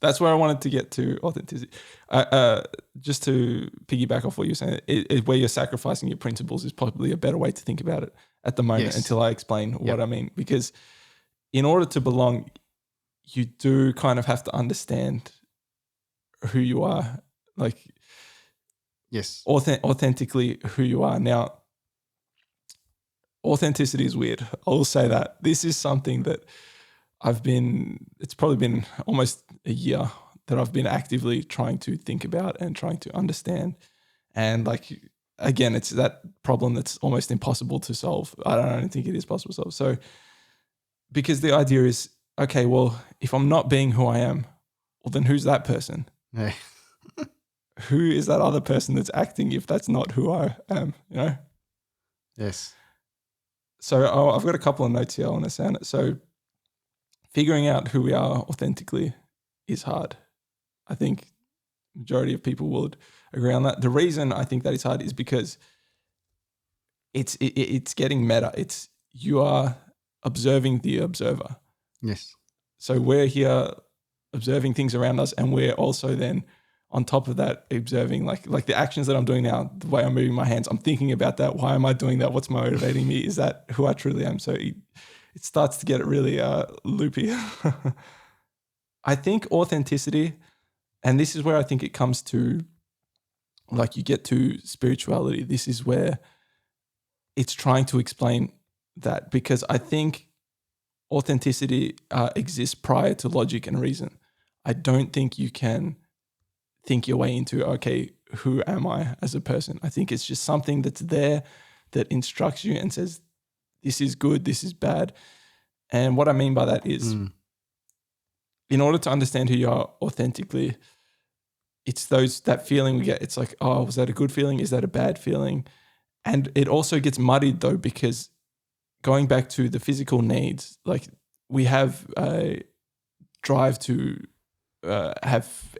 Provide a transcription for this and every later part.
That's where I wanted to get to authenticity. Just to piggyback off what you're saying, where you're sacrificing your principles is probably a better way to think about it at the moment Yes. until I explain Yep. what I mean. Because in order to belong, you do kind of have to understand who you are, like Yes. authentically who you are. Now, authenticity is weird. I will say that. This is something that it's probably been almost a year that I've been actively trying to think about and trying to understand. And like, again, it's that problem that's almost impossible to solve. I don't think it is possible to solve. So, because the idea is, okay, well, if I'm not being who I am, well, then who's that person? Yeah. Who is that other person that's acting if that's not who I am, you know? Yes. So I've got a couple of notes here I want to say on it. So figuring out who we are authentically is hard. I think majority of people would agree on that. The reason I think that is hard is because it's getting meta. It's you are observing the observer. Yes. So we're here observing things around us, and we're also then on top of that observing like the actions that I'm doing now, the way I'm moving my hands. I'm thinking about that. Why am I doing that? What's motivating me? Is that who I truly am? So it starts to get really loopy. I think authenticity, and this is where I think it comes to, like you get to spirituality. This is where it's trying to explain that, because I think authenticity exists prior to logic and reason. I don't think you can think your way into, okay, who am I as a person? I think it's just something that's there that instructs you and says, this is good, this is bad. And what I mean by that is, in order to understand who you are authentically, it's that feeling we get. It's like, oh, was that a good feeling? Is that a bad feeling? And it also gets muddied though, because going back to the physical needs, like we have a drive to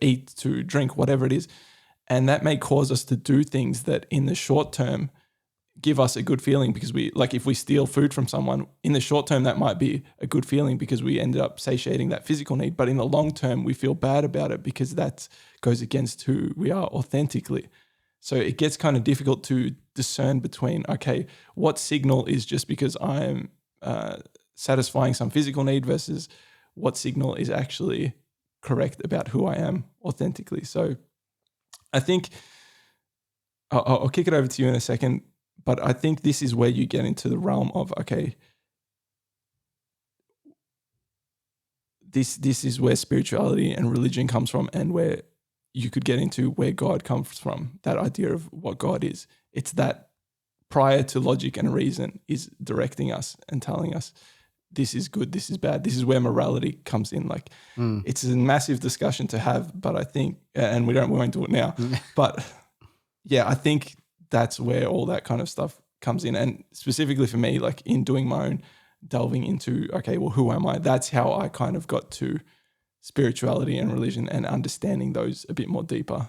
eat, to drink, whatever it is. And that may cause us to do things that in the short term give us a good feeling, because if we steal food from someone, in the short term, that might be a good feeling because we ended up satiating that physical need. But in the long term, we feel bad about it because that goes against who we are authentically. So it gets kind of difficult to discern between, okay, what signal is just because I'm satisfying some physical need versus what signal is actually correct about who I am authentically. So I think I'll kick it over to you in a second, but I think this is where you get into the realm of, okay, this is where spirituality and religion comes from, and where you could get into where God comes from, that idea of what God is. It's that prior to logic and reason is directing us and telling us this is good, this is bad. This is where morality comes in. Like it's a massive discussion to have, but I think, and we won't do it now, but yeah, I think that's where all that kind of stuff comes in. And specifically for me, like in doing my own delving into, okay, well, who am I? That's how I kind of got to spirituality and religion and understanding those a bit more deeper.